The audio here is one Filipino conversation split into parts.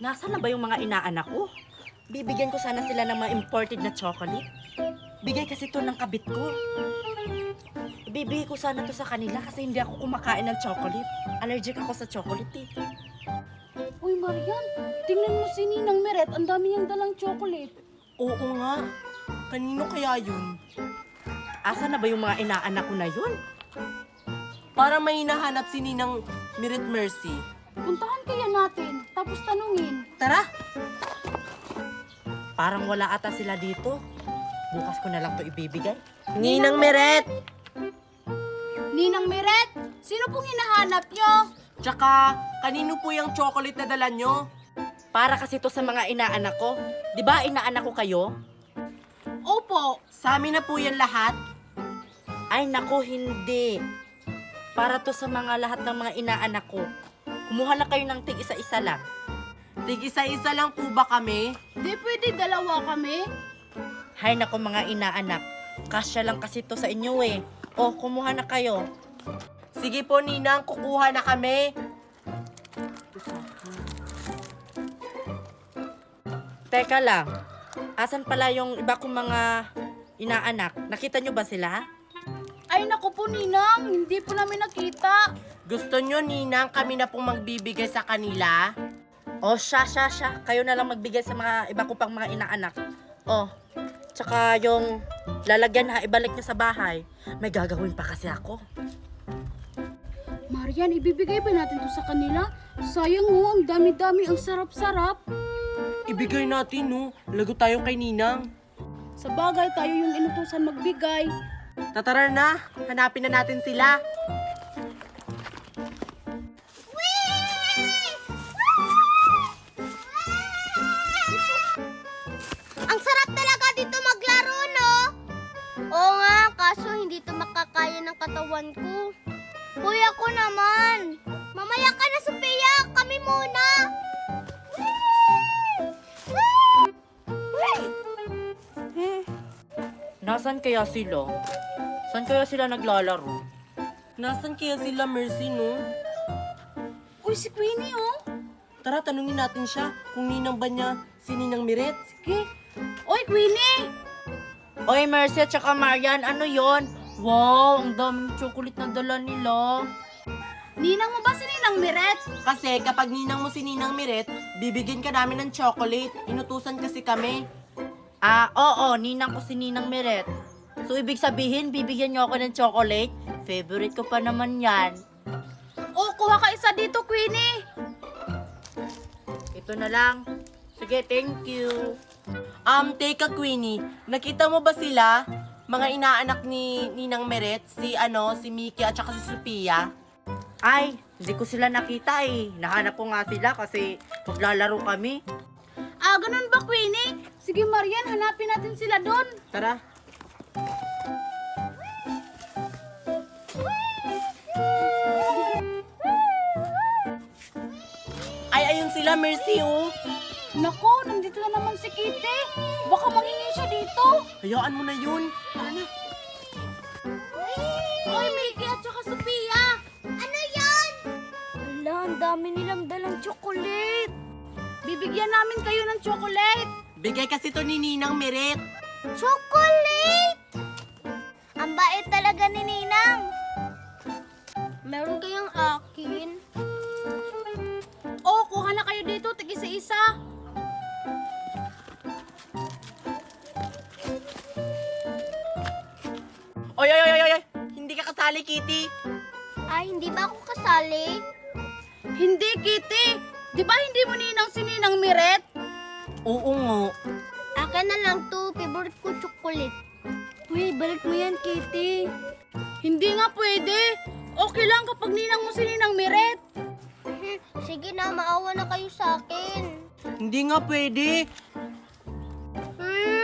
Nasaan na ba yung mga inaanak ko? Bibigyan ko sana sila ng mga imported na chocolate. Bigay kasi to ng kabit ko. Ibibigay ko sana to sa kanila kasi hindi ako kumakain ng chocolate. Allergic ako sa chocolate eh. Uy, Marian, tingnan mo si Ninang Meret. Ang dami niyang dalang chocolate. Oo nga. Kanino kaya yun? Asa na ba yung mga inaanak ko na yun? Para may hinahanap si Ninang Miret Mercy. Puntahan kaya natin, tapos tanungin. Tara! Parang wala ata sila dito. Bukas ko na lang to ibibigay. Ninang Miret! Ninang Meret, sino pong hinahanap niyo? Tsaka, kanino po yung chocolate na dala nyo? Para kasi to sa mga inaanak ko. Di ba inaanak ko kayo? Opo. Sa amin na po yan lahat. Ay nako, hindi. Para to sa mga lahat ng mga inaanak ko. Kumuha na kayo ng tig isa-isa lang. Tig isa-isa lang po ba kami? Di pwede dalawa kami? Hay nako mga inaanak. Kasya lang kasi to sa inyo eh. Oh, kumuha na kayo. Sige po, Ninang, kukuha na kami. Teka lang. Asan pala yung iba kong mga inaanak? Nakita nyo ba sila? Ay naku po, Ninang, hindi po namin nakita. Gusto nyo, Ninang, kami na pong magbibigay sa kanila? Oh, siya. Kayo na lang magbigay sa mga iba ko pang mga inaanak. Oh, tsaka yung lalagyan ha, ibalik nyo sa bahay. May gagawin pa kasi ako. Marian, ibibigay ba natin to sa kanila? Sayang mo, ang dami-dami, ang sarap-sarap. Ibigay natin, no? Lago tayo kay Ninang. Sa bagay, tayo yung inutusan magbigay. Tatara na, hanapin na natin sila. Ang sarap talaga dito maglaro, no? Oo nga, kaso hindi to makakaya ng katawan ko. Hoy, ako naman. Mamaya ka na, Sophia. Kami muna. Nasaan kaya sila? Saan kaya sila naglalaro? Nasaan kaya sila, Mercy, no? Uy, si Queenie, oh. Tara, tanungin natin siya kung ninang ba niya si Ninang Miret. Sige. Uy, Queenie! Oy, Mercy at saka Marian, ano yon? Wow, ang daming chocolate na dala nila. Ninang mo ba si Ninang Meret? Kasi kapag ninang mo si Ninang Miret, bibigyan ka namin ng chocolate. Inutusan kasi kami. Ah, oo, ninang ko si Ninang Meret. So, ibig sabihin, bibigyan niyo ako ng chocolate? Favorite ko pa naman yan. Oh, kuha ka isa dito, Queenie. Ito na lang. Sige, thank you. Teka, Queenie, nakita mo ba sila? Mga inaanak ni Ninang Miret, si Mickey at saka si Sophia. Ay, hindi ko sila nakita eh. Nahanap ko nga sila kasi maglalaro kami. Ah, ganun ba, Queenie? Sige, Marian, hanapin natin sila doon. Tara. Ay, ayun sila, Mercy, oh. Nako, nandito na naman si Kitty. Baka mangingi siya dito. Hayaan mo na yun. Tara na. Hoy, Mickey at saka Sophia. Ano yan? Hala, ang dami nilang dalang chocolate. Bibigyan namin kayo ng chocolate. Bigay kasi to ni Ninang Miret. Chocolate! Ang bait talaga ni Ninang. Meron kayang akin? Oh, kuha na kayo dito, tig-isa-isa. Oy! Hindi ka kasali, Kitty. Ay, hindi ba ako kasali? Hindi, Kitty. Di ba hindi mo ninang si Ninang Miret? Oo nga. Akin na lang to. Favorite ko chocolate. Uy, balik mo yan, Kitty. Hindi nga pwede. Okay lang kapag ninang mo si Ninang Miret. Sige na, maawa na kayo sa akin. Hindi nga pwede.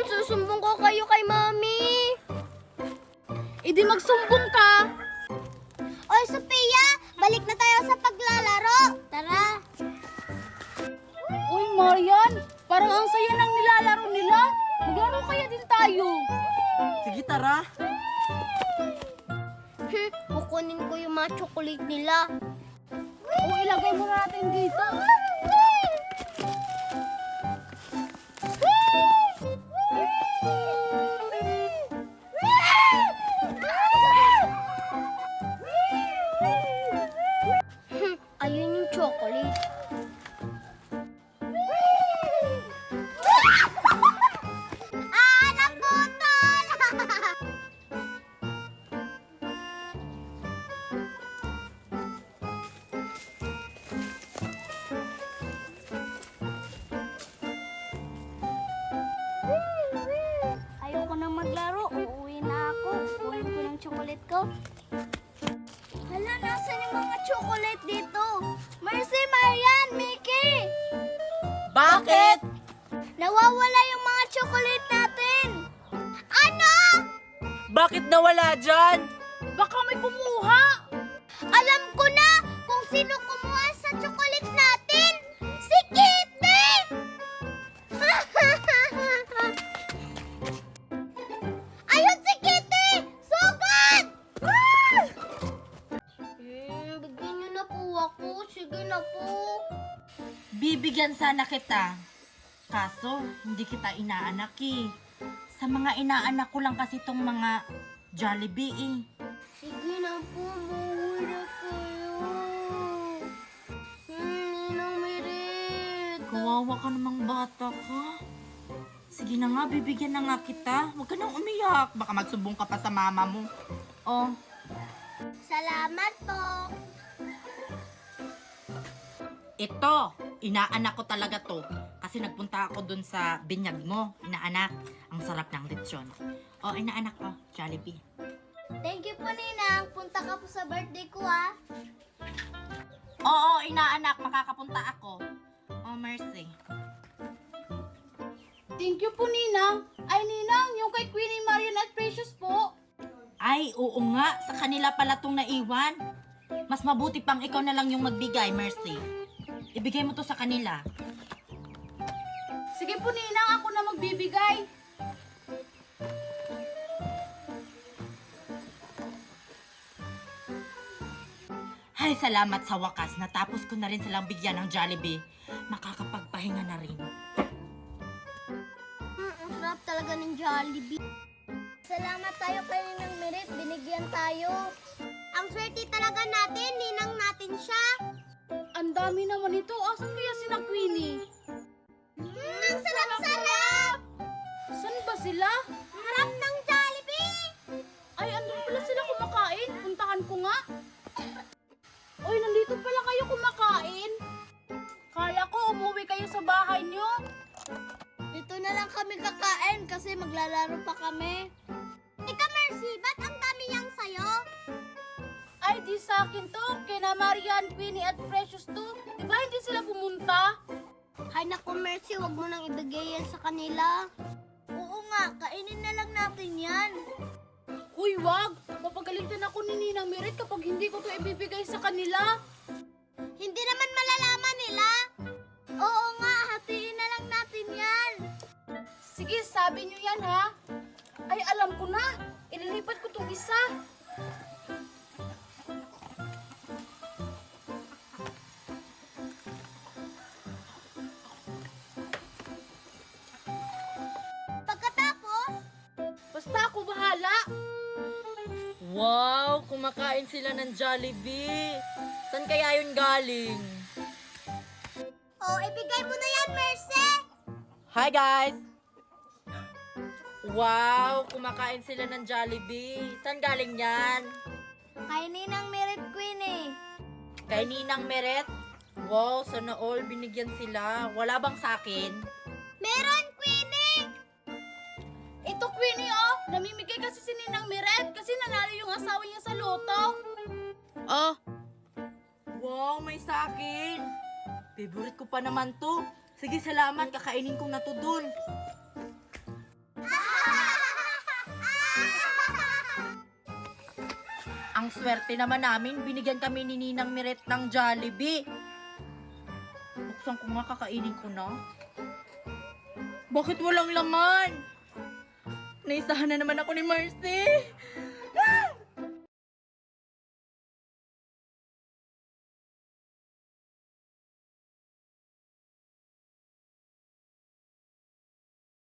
Susumbong ko kayo kay Mami. Idi magsumbong ka. Oy, Sophia! Balik na tayo sa paglalaro. Tara. Uy, Marian, parang ang saya ng nilalaro nila. Maglaro kaya din tayo. Sige, tara. Kukunin ko yung mga chocolate nila. O ilagay mo natin dito. chocolate. Naputol! Ayoko na maglaro. Uuwi na ako. Kunin ko ng chocolate ko. Hala, nasan yung mga chocolate dito? Mercy, Marian, Mickey! Bakit? Nawawala yung mga chocolate natin! Ano? Bakit nawala dyan? Baka may kumuha! Alam ko na kung sino kumuha sa chocolate natin! Si Kitty! Ayun si Kitty! Sugod! Bigyan niyo na po ako. Sige na po. Bibigyan sana kita. Kaso, hindi kita inaanak eh. Sa mga inaanak ko lang kasi tong mga Jollibee eh. Sige na po, mauwi na kayo. Ninang Merit. Kawawa ka namang bata ka. Sige na nga, bibigyan na nga kita. Huwag ka nang umiyak. Baka magsumbong ka pa sa mama mo. Oh, Salamat po. ito. Inaanak ko talaga to. Kasi nagpunta ako dun sa binyag mo. Inaanak. Ang sarap ng lechon. Oh, inaanak ko. Jollibee. Thank you po, Ninang. Punta ka po sa birthday ko, ah. Oo, inaanak. Makakapunta ako. Oh, mercy. Thank you po, Ninang. Ay, Ninang, yung kay Queenie, Marian at Precious po. Ay, oo nga. Sa kanila pala tong naiwan. Mas mabuti pang ikaw na lang yung magbigay, Mercy. Ibigay mo to sa kanila. Sige po, Ninang, ako na magbibigay. Ay, salamat sa wakas. Natapos ko na rin silang bigyan ng Jollibee. Makakapagpahinga na rin. Ang sarap talaga ng Jollibee. Salamat tayo kay Ninang Merit. Binigyan tayo. Ang swerte talaga natin. Ninang natin siya. Ang dami naman ito. Asan kaya si na Queenie? Ang sarap-sarap! Saan ba sila? Harap ng Jollibee! Ay, andun pala sila kumakain. Puntahan ko nga. Oy, nandito pala kayo kumakain. Kala ko umuwi kayo sa bahay nyo. Dito na lang kami kakain kasi maglalaro pa kami. Ika, Mercy, ba't ang dami niyang sayo? Ay, di sa akin to. Kina Marian, Queenie at Precious to. Di ba hindi sila pumunta? Hay naku, Mercy, wag mo nang ibigay yan sa kanila. Oo nga, kainin na lang natin yan. Uy, wag. Papagalitan ako ni Ninang Merit kapag hindi ko to ibibigay sa kanila. Hindi naman malalaman nila. Oo nga, hatiin na lang natin yan. Sige, sabi nyo yan ha. Ay, alam ko na. Ililipat ko tong isa. Pagkatapos, Basta ako bahala. Wow, kumakain sila ng Jollibee. Saan kaya yun galing? ibigay mo na yan, Mercy. Hi guys! Wow, kumakain sila ng Jollibee. Saan galing yan? Kay Ninang Merit Queenie. Kay Ninang Meret? Wow, sana all binigyan sila. Wala bang sa akin? Meron, Queenie. Ito, Queenie, oh. Namimigay kasi si Ninang Meret kasi nanalo yung asawa niya sa loto. Oh. Wow, may sa akin. Favorite ko pa naman to. Sige, salamat. Kakainin ko na to dun. Ang swerte naman namin, binigyan kami ni Ninang Meret ng Jollibee. Buksan ko nga, kakainin ko na. Bakit walang laman? Naisahan na naman ako ni Mercy.